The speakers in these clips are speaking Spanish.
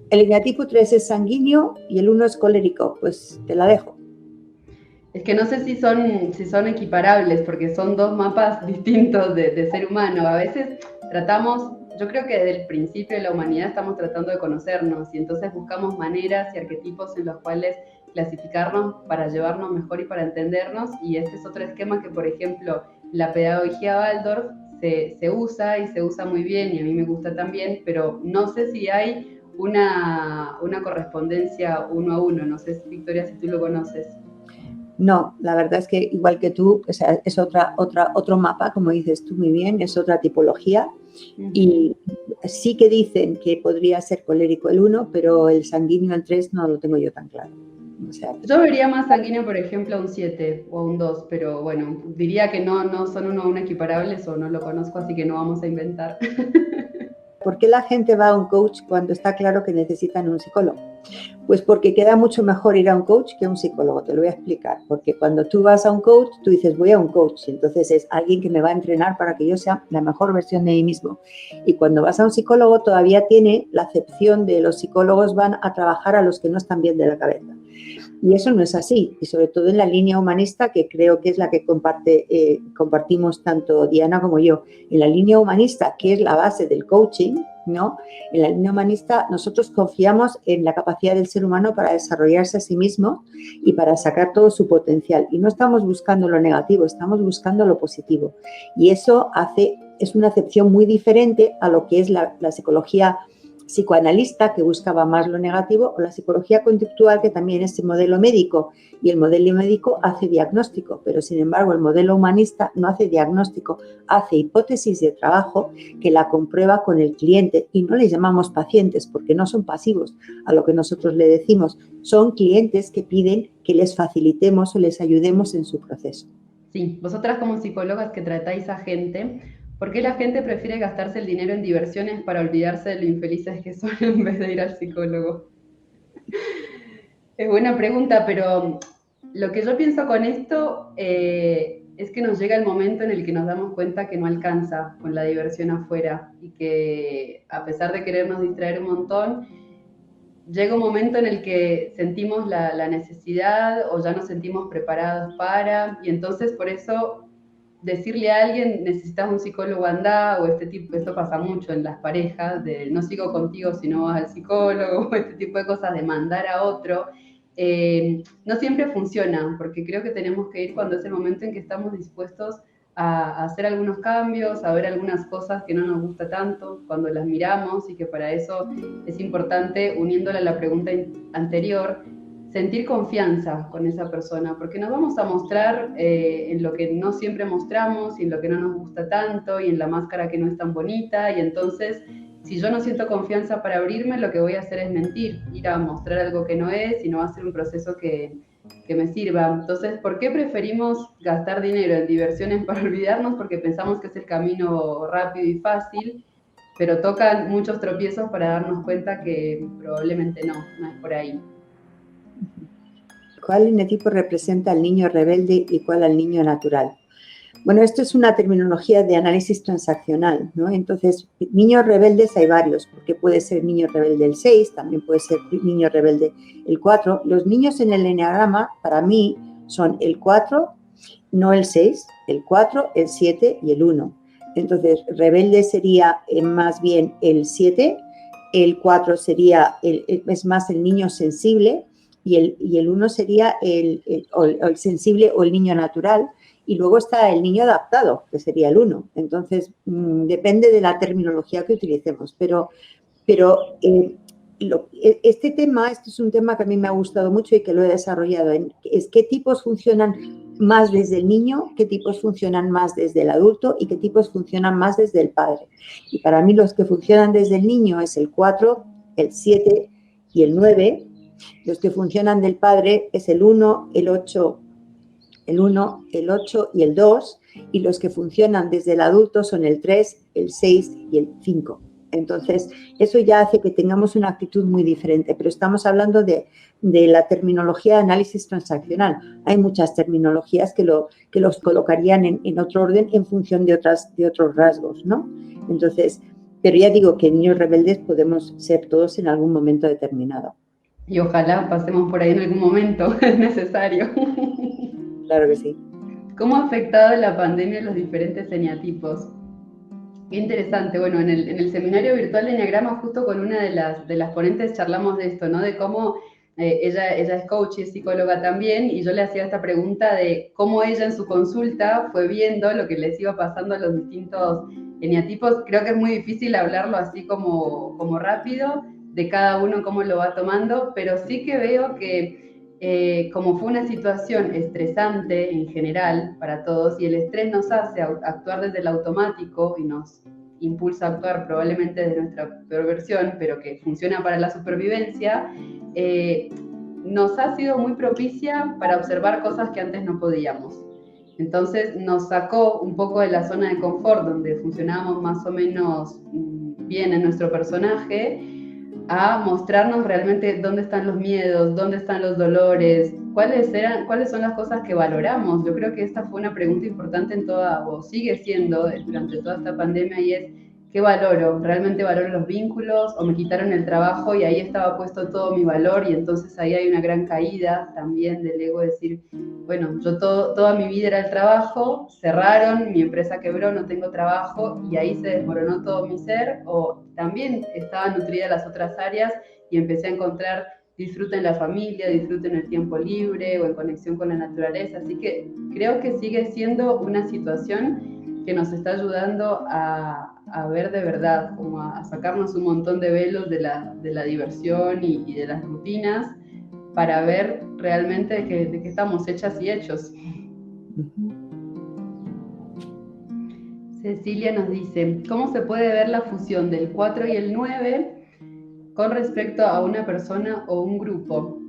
El eneatipo 3 es sanguíneo y el 1 es colérico. Pues te la dejo. Es que no sé si son equiparables, porque son dos mapas distintos de ser humano. A veces tratamos, yo creo que desde el principio de la humanidad estamos tratando de conocernos y entonces buscamos maneras y arquetipos en los cuales clasificarnos para llevarnos mejor y para entendernos. Y este es otro esquema que, por ejemplo, la pedagogía Waldorf se usa y se usa muy bien y a mí me gusta también, pero no sé si hay una correspondencia uno a uno. No sé, Victoria, si tú lo conoces. No, la verdad es que igual que tú, o sea, es otro mapa, como dices tú muy bien, es otra tipología. Y sí que dicen que podría ser colérico el 1, pero el sanguíneo el 3 no lo tengo yo tan claro. O sea, yo vería más sanguíneo, por ejemplo, a un 7 o a un 2, pero bueno, diría que no son uno a uno equiparables o no lo conozco, así que no vamos a inventar. ¿por qué la gente va a un coach cuando está claro que necesitan un psicólogo? Pues porque queda mucho mejor ir a un coach que a un psicólogo, te lo voy a explicar. Porque cuando tú vas a un coach, tú dices, voy a un coach, y entonces es alguien que me va a entrenar para que yo sea la mejor versión de mí mismo. Y cuando vas a un psicólogo, todavía tiene la acepción de los psicólogos van a trabajar a los que no están bien de la cabeza. Y eso no es así, y sobre todo en la línea humanista, que creo que es la que compartimos tanto Diana como yo. En la línea humanista, que es la base del coaching, ¿no? En la línea humanista nosotros confiamos en la capacidad del ser humano para desarrollarse a sí mismo y para sacar todo su potencial. Y no estamos buscando lo negativo, estamos buscando lo positivo. Y eso es una acepción muy diferente a lo que es la psicología psicoanalista, que buscaba más lo negativo, o la psicología conductual, que también es el modelo médico, y el modelo médico hace diagnóstico, pero sin embargo el modelo humanista no hace diagnóstico, hace hipótesis de trabajo que la comprueba con el cliente, y no les llamamos pacientes porque no son pasivos a lo que nosotros le decimos, son clientes que piden que les facilitemos o les ayudemos en su proceso. Sí, vosotras como psicólogas que tratáis a gente, ¿por qué la gente prefiere gastarse el dinero en diversiones para olvidarse de lo infelices que son en vez de ir al psicólogo? Es buena pregunta, pero lo que yo pienso con esto es que nos llega el momento en el que nos damos cuenta que no alcanza con la diversión afuera y que a pesar de querernos distraer un montón, llega un momento en el que sentimos la necesidad o ya nos sentimos preparados para, y entonces por eso decirle a alguien necesitas un psicólogo, anda, o este tipo, esto pasa mucho en las parejas, de no sigo contigo si no vas al psicólogo, o este tipo de cosas de mandar a otro, no siempre funciona, porque creo que tenemos que ir cuando es el momento en que estamos dispuestos a hacer algunos cambios, a ver algunas cosas que no nos gusta tanto cuando las miramos, y que para eso es importante, uniéndola a la pregunta anterior, sentir confianza con esa persona, porque nos vamos a mostrar en lo que no siempre mostramos y en lo que no nos gusta tanto y en la máscara que no es tan bonita, y entonces si yo no siento confianza para abrirme, lo que voy a hacer es mentir, ir a mostrar algo que no es y no va a ser un proceso que me sirva. Entonces, ¿por qué preferimos gastar dinero en diversiones para olvidarnos? Porque pensamos que es el camino rápido y fácil, pero tocan muchos tropiezos para darnos cuenta que probablemente no es por ahí. ¿Cuál eneatipo representa al niño rebelde y cuál al niño natural? Bueno, esto es una terminología de análisis transaccional, ¿no? Entonces, niños rebeldes hay varios, porque puede ser niño rebelde el 6, también puede ser niño rebelde el 4. Los niños en el eneagrama, para mí, son el 4, no el 6, el 4, el 7 y el 1. Entonces, rebelde sería más bien el 7, el 4 sería, es más el niño sensible, y el 1 sería el sensible o el niño natural, y luego está el niño adaptado, que sería el 1. Entonces, depende de la terminología que utilicemos, pero este es un tema que a mí me ha gustado mucho y que lo he desarrollado, es qué tipos funcionan más desde el niño, qué tipos funcionan más desde el adulto y qué tipos funcionan más desde el padre. Y para mí los que funcionan desde el niño es el 4, el 7 y el 9. Los que funcionan del padre es el 1, el 8, el 1, el 8 y el 2, y los que funcionan desde el adulto son el 3, el 6 y el 5. Entonces, eso ya hace que tengamos una actitud muy diferente, pero estamos hablando de la terminología de análisis transaccional. Hay muchas terminologías que los colocarían en otro orden en función de otros rasgos, ¿no? Entonces, Pero ya digo que niños rebeldes podemos ser todos en algún momento determinado. Y ojalá pasemos por ahí en algún momento, es necesario. Claro que sí. ¿Cómo ha afectado la pandemia los diferentes eneatipos? Qué interesante. Bueno, en el seminario virtual de Enneagrama, justo con una de las ponentes charlamos de esto, ¿no? De cómo ella es coach y es psicóloga también, y yo le hacía esta pregunta de cómo ella en su consulta fue viendo lo que les iba pasando a los distintos eneatipos. Creo que es muy difícil hablarlo así como rápido, de cada uno cómo lo va tomando, pero sí que veo que como fue una situación estresante en general para todos y el estrés nos hace actuar desde el automático y nos impulsa a actuar probablemente desde nuestra peor versión, pero que funciona para la supervivencia, nos ha sido muy propicia para observar cosas que antes no podíamos. Entonces nos sacó un poco de la zona de confort donde funcionábamos más o menos bien en nuestro personaje, a mostrarnos realmente dónde están los miedos, dónde están los dolores, cuáles son las cosas que valoramos. Yo creo que esta fue una pregunta importante en toda, o sigue siendo durante toda esta pandemia, y es, ¿qué valoro? ¿Realmente valoro los vínculos o me quitaron el trabajo y ahí estaba puesto todo mi valor? Y entonces ahí hay una gran caída también del ego, decir, bueno, yo toda mi vida era el trabajo, cerraron, mi empresa quebró, no tengo trabajo y ahí se desmoronó todo mi ser, o también estaba nutrida las otras áreas y empecé a encontrar disfrute en la familia, disfrute en el tiempo libre o en conexión con la naturaleza. Así que creo que sigue siendo una situación que nos está ayudando a ver de verdad, como a sacarnos un montón de velos de la diversión y de las rutinas, para ver realmente de qué estamos hechas y hechos. Cecilia nos dice, ¿cómo se puede ver la fusión del 4 y el 9 con respecto a una persona o un grupo?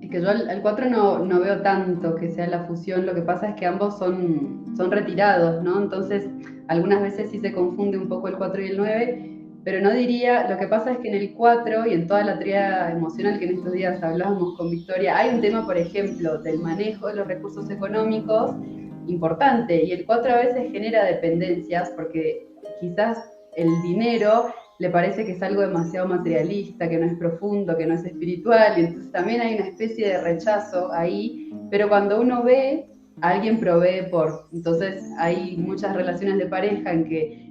Es que yo al 4 no veo tanto que sea la fusión, lo que pasa es que ambos son retirados, ¿no? Entonces, algunas veces sí se confunde un poco el 4 y el 9, pero no diría, lo que pasa es que en el 4 y en toda la tríada emocional que en estos días hablábamos con Victoria, hay un tema, por ejemplo, del manejo de los recursos económicos importante, y el 4 a veces genera dependencias porque quizás el dinero le parece que es algo demasiado materialista, que no es profundo, que no es espiritual, y entonces también hay una especie de rechazo ahí, pero cuando uno ve, alguien provee por. Entonces hay muchas relaciones de pareja en que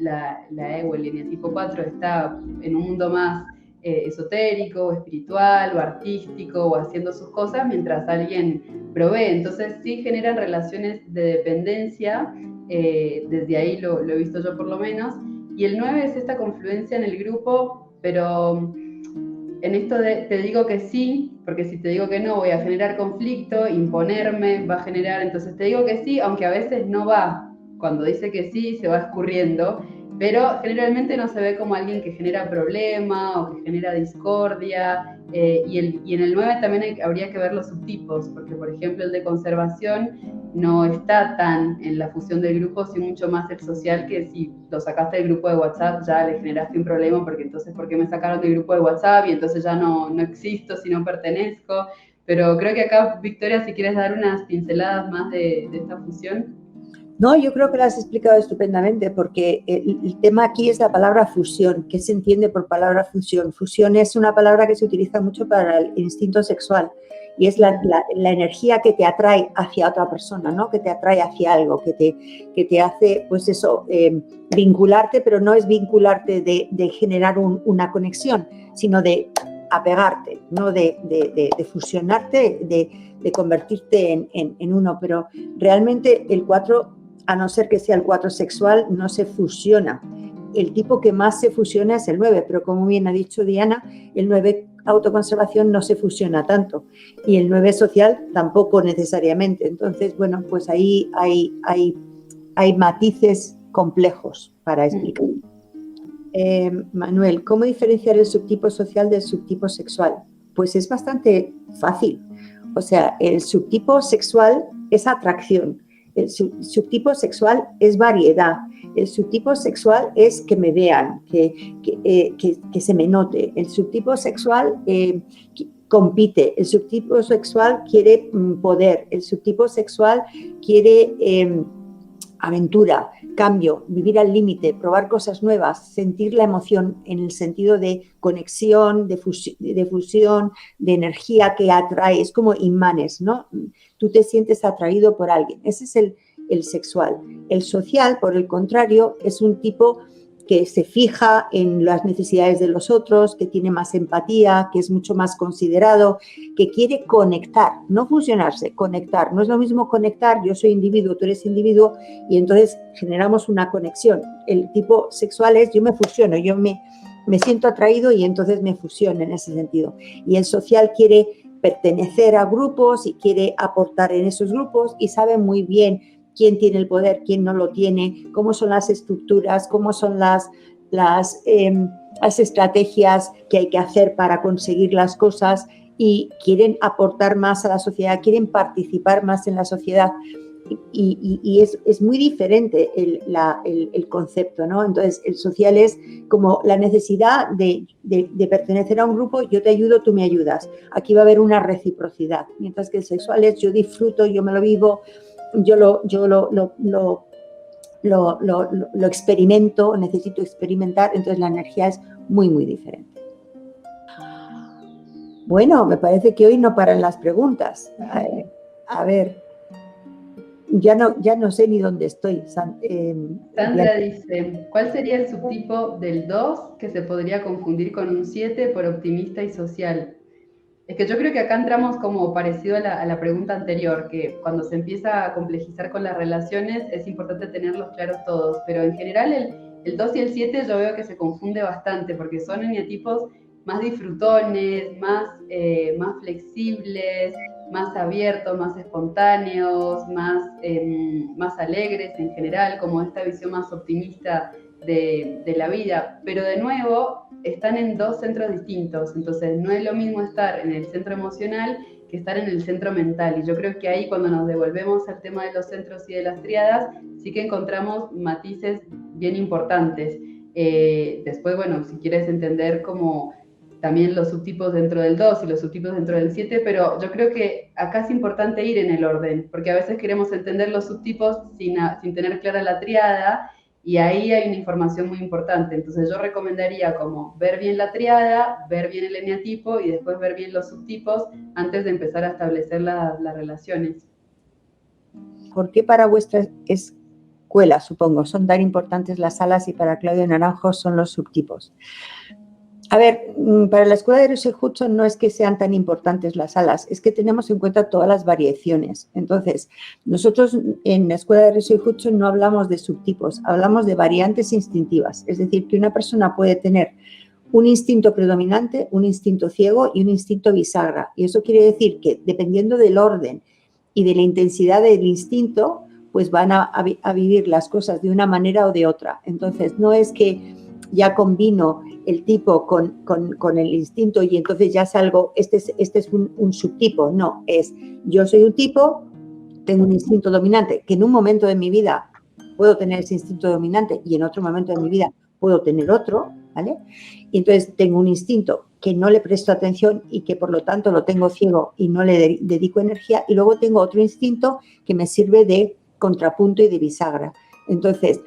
la ego, el eneatipo 4, está en un mundo más esotérico o espiritual o artístico o haciendo sus cosas mientras alguien provee. Entonces sí generan relaciones de dependencia, desde ahí lo he visto yo por lo menos. Y el 9 es esta confluencia en el grupo, pero en esto de te digo que sí, porque si te digo que no voy a generar conflicto, imponerme, va a generar, entonces te digo que sí, aunque a veces no va. Cuando dice que sí, se va escurriendo, pero generalmente no se ve como alguien que genera problema o que genera discordia. Y en el 9 también habría que ver los subtipos, porque por ejemplo el de conservación no está tan en la fusión del grupo, sino mucho más el social, que si lo sacaste del grupo de WhatsApp ya le generaste un problema, porque entonces ¿por qué me sacaron del grupo de WhatsApp? Y entonces ya no existo, si no pertenezco. Pero creo que acá, Victoria, si quieres dar unas pinceladas más de esta fusión. No, yo creo que lo has explicado estupendamente, porque el tema aquí es la palabra fusión. ¿Qué se entiende por palabra fusión? Fusión es una palabra que se utiliza mucho para el instinto sexual y es la energía que te atrae hacia otra persona, ¿no? Que te atrae hacia algo, que te hace, pues eso, vincularte, pero no es vincularte de generar una conexión, sino de apegarte, ¿no? De fusionarte, de convertirte en uno. Pero realmente el 4, a no ser que sea el 4 sexual, no se fusiona. El tipo que más se fusiona es el 9, pero como bien ha dicho Diana, el 9 autoconservación no se fusiona tanto y el 9 social tampoco necesariamente. Entonces, bueno, pues ahí hay matices complejos para explicar. Manuel, ¿cómo diferenciar el subtipo social del subtipo sexual? Pues es bastante fácil. O sea, el subtipo sexual es atracción. El subtipo sexual es variedad. El subtipo sexual es que me vean, que se me note. El subtipo sexual compite. El subtipo sexual quiere poder. El subtipo sexual quiere aventura, cambio, vivir al límite, probar cosas nuevas, sentir la emoción en el sentido de conexión, de fusión, de energía que atrae, es como imanes, ¿no? Tú te sientes atraído por alguien. Ese es el sexual. El social, por el contrario, es un tipo que se fija en las necesidades de los otros, que tiene más empatía, que es mucho más considerado, que quiere conectar, no fusionarse, conectar. No es lo mismo conectar, yo soy individuo, tú eres individuo, y entonces generamos una conexión. El tipo sexual es yo me fusiono, yo me siento atraído y entonces me fusiono en ese sentido. Y el social quiere pertenecer a grupos y quiere aportar en esos grupos y sabe muy bien quién tiene el poder, quién no lo tiene, cómo son las estructuras, cómo son las estrategias que hay que hacer para conseguir las cosas y quieren aportar más a la sociedad, quieren participar más en la sociedad. Y es muy diferente el concepto, ¿no? Entonces, el social es como la necesidad de pertenecer a un grupo, yo te ayudo, tú me ayudas. Aquí va a haber una reciprocidad, mientras que el sexual es yo disfruto, yo me lo vivo, yo lo experimento, necesito experimentar, entonces la energía es muy, muy diferente. Bueno, me parece que hoy no paran las preguntas. A ver, ya no sé ni dónde estoy. Sandra dice, ¿cuál sería el subtipo del 2 que se podría confundir con un 7 por optimista y social? Es que yo creo que acá entramos como parecido a la pregunta anterior, que cuando se empieza a complejizar con las relaciones es importante tenerlos claros todos, pero en general el 2 y el 7 yo veo que se confunde bastante porque son eneatipos más disfrutones, más flexibles, más abiertos, más espontáneos, más alegres en general, como esta visión más optimista de la vida, pero de nuevo están en dos centros distintos, entonces no es lo mismo estar en el centro emocional que estar en el centro mental, y yo creo que ahí cuando nos devolvemos al tema de los centros y de las tríadas, sí que encontramos matices bien importantes. Después, bueno, si quieres entender como también los subtipos dentro del 2 y los subtipos dentro del 7, pero yo creo que acá es importante ir en el orden, porque a veces queremos entender los subtipos sin tener clara la triada, y ahí hay una información muy importante. Entonces yo recomendaría como ver bien la triada, ver bien el eneatipo y después ver bien los subtipos antes de empezar a establecer las relaciones. ¿Por qué para vuestra escuela, supongo, son tan importantes las salas y para Claudio Naranjo son los subtipos? A ver, para la escuela de Riso y Hudson no es que sean tan importantes las salas, es que tenemos en cuenta todas las variaciones. Entonces, nosotros en la escuela de Riso y Hudson no hablamos de subtipos, hablamos de variantes instintivas. Es decir, que una persona puede tener un instinto predominante, un instinto ciego y un instinto bisagra. Y eso quiere decir que dependiendo del orden y de la intensidad del instinto, pues van a vivir las cosas de una manera o de otra. Entonces, no es que ya combino el tipo con el instinto y entonces ya salgo, este es un subtipo. No, es yo soy un tipo, tengo un instinto dominante, que en un momento de mi vida puedo tener ese instinto dominante y en otro momento de mi vida puedo tener otro, ¿vale? Y entonces tengo un instinto que no le presto atención y que por lo tanto lo tengo ciego y no le dedico energía, y luego tengo otro instinto que me sirve de contrapunto y de bisagra. Entonces,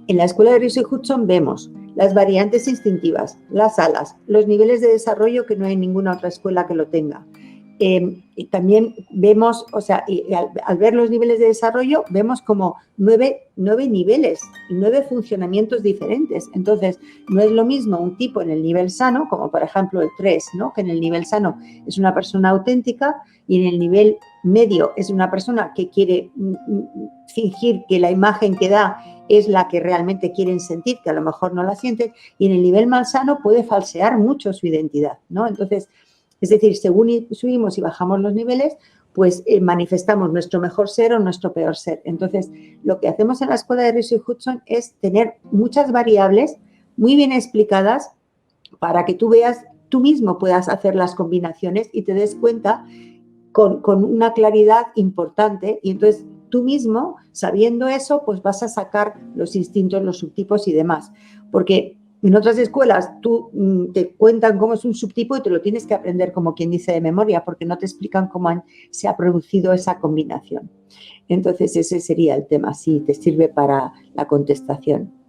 en la escuela de Riso y Hudson vemos las variantes instintivas, las alas, los niveles de desarrollo que no hay ninguna otra escuela que lo tenga. Y también vemos, o sea, al ver los niveles de desarrollo, vemos como 9 niveles y 9 funcionamientos diferentes. Entonces, no es lo mismo un tipo en el nivel sano, como por ejemplo el 3, ¿no? Que en el nivel sano es una persona auténtica, y en el nivel medio es una persona que quiere fingir que la imagen que da es la que realmente quieren sentir, que a lo mejor no la sienten, y en el nivel malsano puede falsear mucho su identidad, ¿no? Entonces, es decir, según subimos y bajamos los niveles, pues manifestamos nuestro mejor ser o nuestro peor ser. Entonces, lo que hacemos en la escuela de Riso y Hudson es tener muchas variables muy bien explicadas para que tú veas, tú mismo puedas hacer las combinaciones y te des cuenta con una claridad importante, y entonces tú mismo, sabiendo eso, pues vas a sacar los instintos, los subtipos y demás. Porque En otras escuelas te cuentan cómo es un subtipo y te lo tienes que aprender como quien dice de memoria, porque no te explican cómo se ha producido esa combinación. Entonces ese sería el tema, sí, te sirve para la contestación.